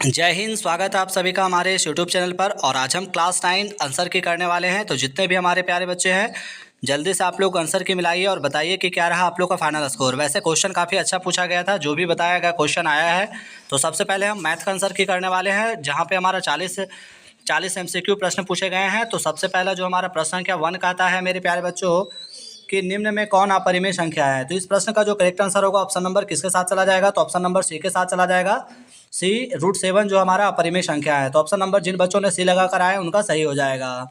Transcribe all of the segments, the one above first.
जय हिंद। स्वागत है आप सभी का हमारे इस यूट्यूब चैनल पर। और आज हम क्लास 9 आंसर की करने वाले हैं। तो जितने भी हमारे प्यारे बच्चे हैं, जल्दी से आप लोग आंसर की मिलाइए और बताइए कि क्या रहा आप लोग का फाइनल स्कोर। वैसे क्वेश्चन काफ़ी अच्छा पूछा गया था, जो भी बताया गया क्वेश्चन आया है। तो सबसे पहले हम मैथ का आंसर की करने वाले हैं, जहाँ पे हमारा 40 MCQ प्रश्न पूछे गए हैं। तो सबसे पहला जो हमारा प्रश्न संख्या 1 का आता है मेरे प्यारे बच्चों, कि निम्न में कौन अपरिमेय संख्या है। तो इस प्रश्न का जो करेक्ट आंसर होगा, ऑप्शन नंबर किसके साथ चला जाएगा, तो ऑप्शन नंबर सी के साथ चला जाएगा। सी √7 जो हमारा अपरिमेय संख्या है। तो ऑप्शन नंबर जिन बच्चों ने सी लगा कर आए उनका सही हो जाएगा।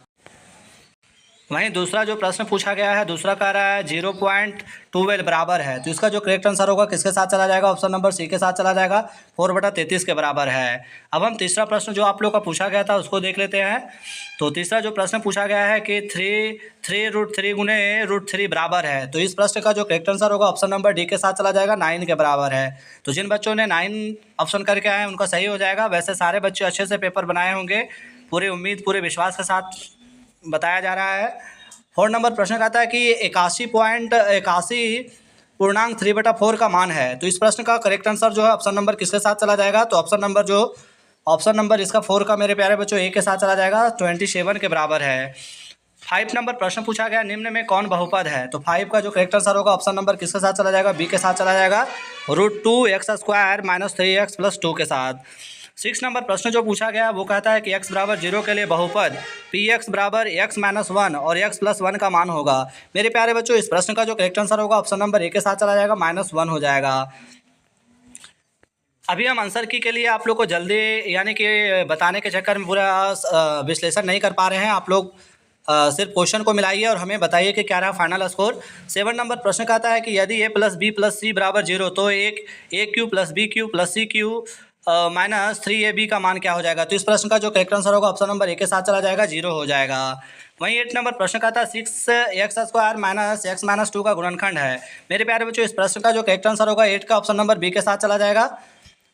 वहीं दूसरा जो प्रश्न पूछा गया है, दूसरा कह रहा है 0.12 बराबर है। तो इसका जो करेक्ट आंसर होगा किसके साथ चला जाएगा, ऑप्शन नंबर सी के साथ चला जाएगा। 4/33 के बराबर है। अब हम तीसरा प्रश्न जो आप लोग का पूछा गया था उसको देख लेते हैं। तो तीसरा जो प्रश्न पूछा गया है कि 3√3 गुने √3 बराबर है। तो इस प्रश्न का जो करेक्ट आंसर होगा, ऑप्शन नंबर डी के साथ चला जाएगा, 9 के बराबर है। तो जिन बच्चों ने 9 ऑप्शन करके आए हैं उनका सही हो जाएगा। वैसे सारे बच्चे अच्छे से पेपर बनाए होंगे, पूरी उम्मीद पूरे विश्वास के साथ बताया जा रहा है। 4 नंबर प्रश्न कहता है कि 81.81 का मान है। तो इस प्रश्न का करेक्ट आंसर जो है, ऑप्शन नंबर किसके साथ चला जाएगा, तो ऑप्शन नंबर इसका 4 का मेरे प्यारे बच्चों ए के साथ चला जाएगा, 27 के बराबर है। 5 नंबर प्रश्न पूछा गया, निम्न में कौन बहुपद है। तो 5 का जो करेक्ट आंसर होगा, ऑप्शन नंबर किसके साथ चला जाएगा, बी के साथ चला जाएगा, √2x² - 3x + 2 के साथ। 6 नंबर प्रश्न जो पूछा गया वो कहता है कि x = 0 के लिए बहुपद px = x - 1 और x + 1 का मान होगा। मेरे प्यारे बच्चों, इस प्रश्न का जो करेक्ट आंसर होगा, ऑप्शन नंबर ए के साथ चला जाएगा, -1 हो जाएगा। अभी हम आंसर की के लिए आप लोग को जल्दी यानी कि बताने के चक्कर में पूरा विश्लेषण नहीं कर पा रहे हैं। आप लोग सिर्फ क्वेश्चन को मिलाइए और हमें बताइए कि क्या रहा फाइनल स्कोर। 7 नंबर प्रश्न कहता है कि यदि a + b + c = 0 तो a³ + b³ + c³ -3ab का मान क्या हो जाएगा। तो इस प्रश्न का जो करेक्ट आंसर होगा, ऑप्शन नंबर ए के साथ चला जाएगा, 0 हो जाएगा। वहीं 8 नंबर प्रश्न कहता है 6x² - x - 2 का गुणनखंड है। मेरे प्यारे बच्चों, इस प्रश्न का जो करेक्ट आंसर होगा 8 का, ऑप्शन नंबर बी के साथ चला जाएगा।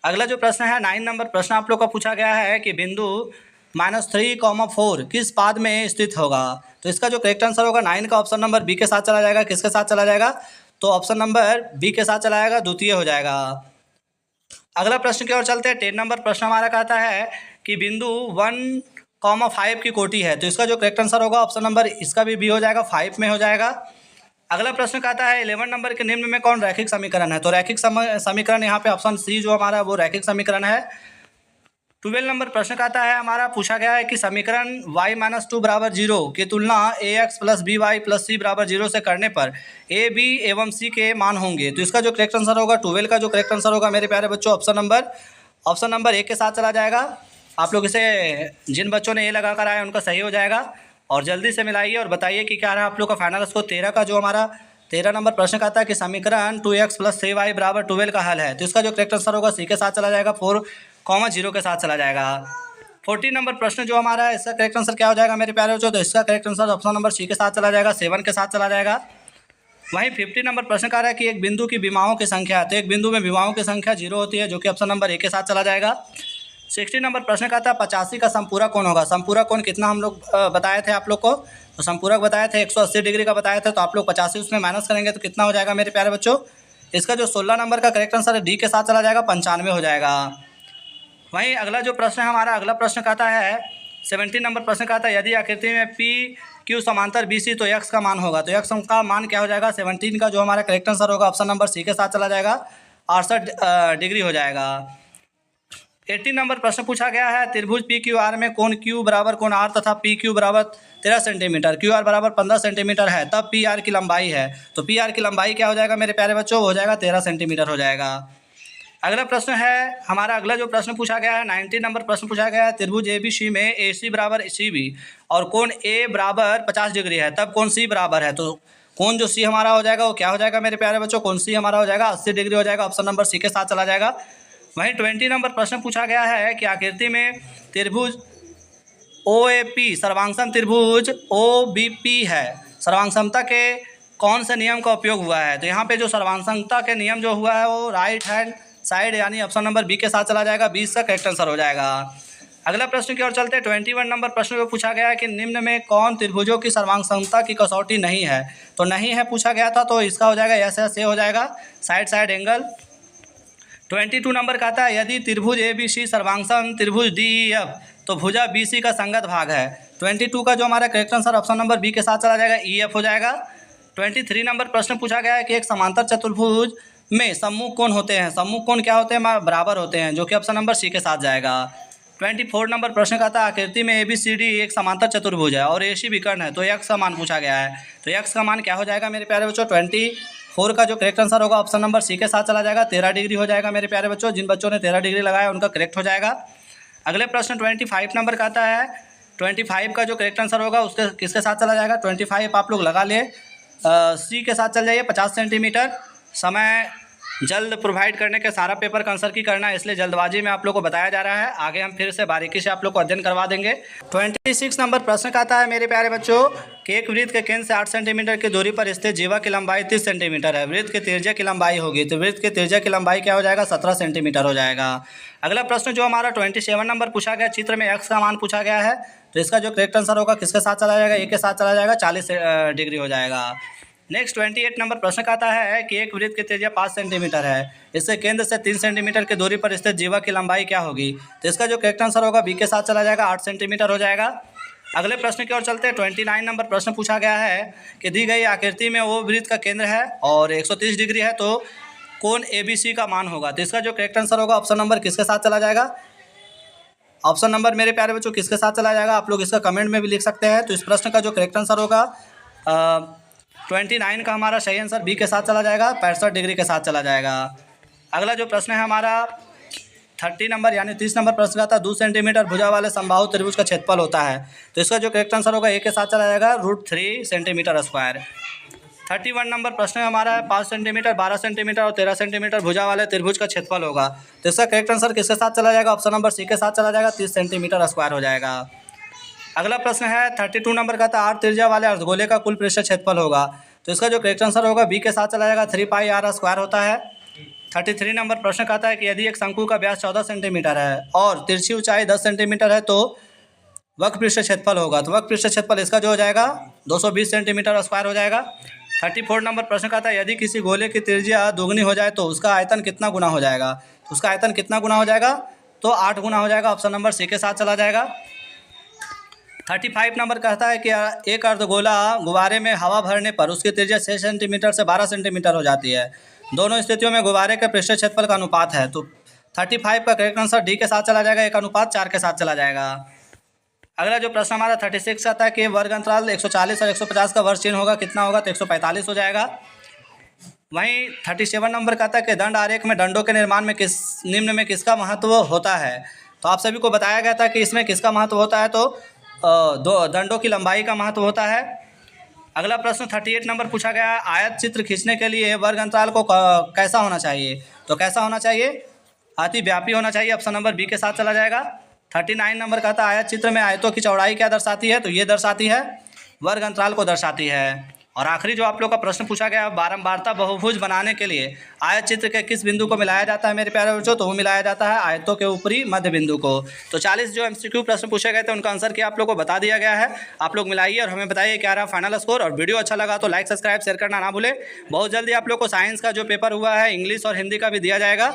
अगला जो प्रश्न है 9 नंबर प्रश्न आप लोग का पूछा गया है कि बिंदु -3, 4 किस पाद में स्थित होगा। तो इसका जो करेक्ट आंसर होगा 9 का, ऑप्शन नंबर बी के साथ चला जाएगा। किसके साथ चला जाएगा, तो ऑप्शन नंबर बी के साथ चला जाएगा, द्वितीय हो जाएगा। अगला प्रश्न की ओर चलते हैं। 10 नंबर प्रश्न हमारा कहता है कि बिंदु 1,5 की कोटि है। तो इसका जो करेक्ट आंसर होगा, ऑप्शन नंबर इसका भी बी हो जाएगा, 5 में हो जाएगा। अगला प्रश्न कहता है 11 नंबर के निम्न में कौन रैखिक समीकरण है। तो रैखिक समीकरण यहाँ पे ऑप्शन सी जो हमारा वो रैखिक समीकरण है। 12 नंबर प्रश्न कहता है, हमारा पूछा गया है कि समीकरण y - 2 = 0 की तुलना ax + by + c = 0 से करने पर a, b एवं c के मान होंगे। तो इसका जो करेक्ट आंसर होगा, 12 का जो करेक्ट आंसर होगा मेरे प्यारे बच्चों, ऑप्शन नंबर ए के साथ चला जाएगा। आप लोग इसे जिन बच्चों ने ए लगा कर आए उनका सही हो जाएगा। और जल्दी से मिलाइए और बताइए कि क्या रहा आप लोग का फाइनल स्कोर। 13 का जो हमारा 13 नंबर प्रश्न कहता है कि समीकरण 2x + 3y = 12 का हल है। तो इसका जो करेक्ट आंसर होगा सी के साथ चला जाएगा, 4,0 के साथ चला जाएगा। 14 नंबर प्रश्न जो हमारा है, इसका करेक्ट आंसर क्या हो जाएगा मेरे प्यारे बच्चों, तो इसका correct answer option number C के साथ चला जाएगा, 7 के साथ चला जाएगा। वहीं 50 नंबर प्रश्न कह रहा है कि एक बिंदु की विमाओं की संख्या है। तो एक बिंदु में विमाओं की संख्या 0 होती है, जो कि ऑप्शन नंबर ए के साथ चला जाएगा। 60 नंबर प्रश्न कहता है 85 का संपूरक कोण होगा। संपूरक कोण कितना हम लोग बताए थे आप लोग को, तो संपूरक बताए थे 180 डिग्री का बताए थे। तो आप लोग 85 उसमें माइनस करेंगे तो कितना हो जाएगा मेरे प्यारे बच्चों। इसका जो 16 नंबर का करेक्ट आंसर है डी के साथ चला जाएगा, 95 हो जाएगा। वहीं अगला जो प्रश्न है हमारा, अगला प्रश्न कहता है 17 नंबर प्रश्न कहता है यदि आकृति में पी क्यू समांतर BC तो x का मान होगा। तो x का मान क्या हो जाएगा, 17 का जो हमारा करेक्ट आंसर होगा, ऑप्शन नंबर सी के साथ चला जाएगा, 68 डिग्री हो जाएगा। 18 नंबर प्रश्न पूछा गया है त्रिभुज PQR में कोण Q = कोण R तथा PQ = 13 सेंटीमीटर, QR = 15 सेंटीमीटर है, तब PR की लंबाई है। तो PR की लंबाई क्या हो जाएगा मेरे प्यारे बच्चों, हो जाएगा 13 सेंटीमीटर हो जाएगा। अगला प्रश्न है हमारा, अगला जो प्रश्न पूछा गया है 19 नंबर प्रश्न पूछा गया है त्रिभुज ABC में AC = CB और कोण A = 50 डिग्री है, तब कोण C बराबर है। तो कोण जो C हमारा हो जाएगा वो क्या हो जाएगा मेरे प्यारे बच्चों, कोण C हमारा हो जाएगा 80 डिग्री हो जाएगा, ऑप्शन नंबर सी के साथ चला जाएगा। वहीं 20 नंबर प्रश्न पूछा गया है कि आकृति में त्रिभुज OAP सर्वांगसम त्रिभुज OBP है, सर्वांगसमता के कौन से नियम का उपयोग हुआ है। तो यहाँ पे जो सर्वांगसमता के नियम जो हुआ है वो राइट हैंड साइड यानी ऑप्शन नंबर बी के साथ चला जाएगा, 20 का करेक्ट आंसर हो जाएगा। अगला प्रश्न की ओर चलते हैं। 21 नंबर प्रश्न में पूछा गया है कि निम्न में कौन त्रिभुजों की सर्वांगसमता की कसौटी नहीं है। तो नहीं है पूछा गया था, तो इसका हो जाएगा एस हो जाएगा, साइड एंगल। 22 नंबर का आता है यदि त्रिभुज ABC सर्वांगसम त्रिभुज DEF तो भुजा BC का संगत भाग है। 22 का जो हमारा correct answer option number B के साथ चला जाएगा, EF हो जाएगा। 23 नंबर प्रश्न पूछा गया है कि एक समांतर चतुर्भुज में सम्मुख कोण होते हैं। सम्मुख कोण क्या होते हैं? बराबर होते हैं, जो कि ऑप्शन नंबर सी के साथ जाएगा। 24 नंबर प्रश्न का था आकृति में ABCD एक समांतर चतुर्भुज है और AC विकर्ण है, तो x का मान पूछा गया है। तो x का मान क्या हो जाएगा मेरे प्यारे बच्चों? 24 का जो करेक्ट आंसर होगा ऑप्शन नंबर सी के साथ चला जाएगा, 13 डिग्री हो जाएगा मेरे प्यारे बच्चों। जिन बच्चों ने 13 डिग्री लगाया उनका करेक्ट हो जाएगा। अगले प्रश्न 25 नंबर का आता है। 25 का जो करेक्ट आंसर होगा उसके किसके साथ चला जाएगा? 25 आप लोग लगा ले, सी के साथ चल जाइए। 50 सेंटीमीटर समय जल्द प्रोवाइड करने के सारा पेपर का आंसर की करना है, इसलिए जल्दबाजी में आप लोग को बताया जा रहा है। आगे हम फिर से बारीकी से आप लोग को अध्ययन करवा देंगे। 26 नंबर प्रश्न का आता है मेरे प्यारे बच्चों कि एक वृत्त के केंद्र से 8 सेंटीमीटर की दूरी पर स्थित जीवा की लंबाई 30 सेंटीमीटर है। वृत्त के त्रिज्या की लंबाई होगी, तो वृत्त के त्रिज्या की लंबाई क्या हो जाएगा? 17 सेंटीमीटर हो जाएगा। अगला प्रश्न जो हमारा 27 नंबर पूछा गया, चित्र में x का मान पूछा गया है, तो इसका जो करेक्ट आंसर होगा किसके साथ चला जाएगा? ए के साथ चला जाएगा, 40 डिग्री हो जाएगा। नेक्स्ट 28 नंबर प्रश्न का आता है कि एक वृत्त की त्रिज्या 5 सेंटीमीटर है, इससे केंद्र से 3 सेंटीमीटर की दूरी पर स्थित जीवा की लंबाई क्या होगी? तो इसका जो करेक्ट आंसर होगा बी के साथ चला जाएगा, 8 सेंटीमीटर हो जाएगा। अगले प्रश्न की ओर चलते हैं। 29 नंबर प्रश्न पूछा गया है कि दी गई आकृति में वो वृत्त का केंद्र है और 130 डिग्री है, तो कोण ABC का मान होगा? तो इसका जो करेक्ट आंसर होगा ऑप्शन नंबर किसके साथ चला जाएगा? ऑप्शन नंबर मेरे प्यारे बच्चों किसके साथ चला जाएगा? आप लोग इसका कमेंट में भी लिख सकते हैं। तो इस प्रश्न का जो करेक्ट आंसर होगा 29 का हमारा सही आंसर बी के साथ चला जाएगा, 65 डिग्री के साथ चला जाएगा। अगला जो प्रश्न है हमारा 30 नंबर यानी 30 नंबर प्रश्न का था 2 सेंटीमीटर भुजा वाले समबाहु त्रिभुज का क्षेत्रफल होता है, तो इसका जो करेक्ट आंसर होगा ए के साथ चला जाएगा, √3 सेंटीमीटर स्क्वायर। 31 नंबर प्रश्न है हमारा 5 सेंटीमीटर 12 सेंटीमीटर और 13 सेंटीमीटर भुजा वाले त्रिभुज का क्षेत्रफल होगा, तो इसका करेक्ट आंसर किसके साथ चला जाएगा? ऑप्शन नंबर सी के साथ चला जाएगा, 30 सेंटीमीटर स्क्वायर हो जाएगा। अगला प्रश्न है 32 नंबर का था 8 त्रिज्या वाले अर्धगोले का कुल पृष्ठ क्षेत्रफल होगा, तो इसका जो करेक्ट आंसर होगा बी के साथ चला जाएगा, 3 पाई r स्क्वायर होता है। 33 नंबर प्रश्न का आता है कि यदि एक शंकु का व्यास 14 सेंटीमीटर है और तिरछी ऊंचाई 10 सेंटीमीटर है, तो वक्र पृष्ठ क्षेत्रफल होगा, तो वक्र पृष्ठ क्षेत्रफल इसका जो हो जाएगा 220 सेंटीमीटर स्क्वायर हो जाएगा। 34 नंबर प्रश्न का था यदि किसी गोले की त्रिज्या दोगुनी हो जाए तो उसका आयतन कितना गुना हो जाएगा? तो उसका आयतन कितना गुना हो जाएगा? तो 8 गुना हो जाएगा, ऑप्शन नंबर सी के साथ चला जाएगा। 35 नंबर कहता है कि एक अर्धगोला गुब्बारे में हवा भरने पर उसकी त्रिज्या 6 सेंटीमीटर से 12 सेंटीमीटर हो जाती है। दोनों स्थितियों में गुब्बारे के पृष्ठ क्षेत्रफल का अनुपात है, तो 35 का करेक्ट आंसर डी के साथ चला जाएगा, 1:4 के साथ चला जाएगा। अगला जो प्रश्न हमारा 36 आता है कि वर्ग अंतराल 140 और 150 का वर्ग चिन्ह होगा, कितना होगा? तो 145 हो जाएगा। वहीं 37 नंबर का आता है कि दंड आरेख में दंडों के निर्माण में निम्न में किसका महत्व होता है? तो आप सभी को बताया गया था कि इसमें किसका महत्व होता है, तो दो दंडों की लंबाई का महत्व होता है। अगला प्रश्न 38 नंबर पूछा गया है आयत चित्र खींचने के लिए वर्ग अंतराल को कैसा होना चाहिए? तो कैसा होना चाहिए? अतिव्यापी होना चाहिए, ऑप्शन नंबर बी के साथ चला जाएगा। 39 नंबर का था आयत चित्र में आयतों की चौड़ाई क्या दर्शाती है? तो ये दर्शाती है वर्ग अंतराल को दर्शाती है। और आखिरी जो आप लोग का प्रश्न पूछा गया बारंबारता बहुभुज बनाने के लिए आयत चित्र के किस बिंदु को मिलाया जाता है मेरे प्यारे बच्चों? तो वो मिलाया जाता है आयतों के ऊपरी मध्य बिंदु को। तो 40 जो MCQ प्रश्न पूछे गए थे उनका आंसर क्या आप लोग को बता दिया गया है। आप लोग मिलाइए और हमें बताइए क्या रहा फाइनल स्कोर। और वीडियो अच्छा लगा तो लाइक सब्सक्राइब शेयर करना ना भूलें। बहुत जल्दी आप लोग को साइंस का जो पेपर हुआ है इंग्लिश और हिंदी का भी दिया जाएगा।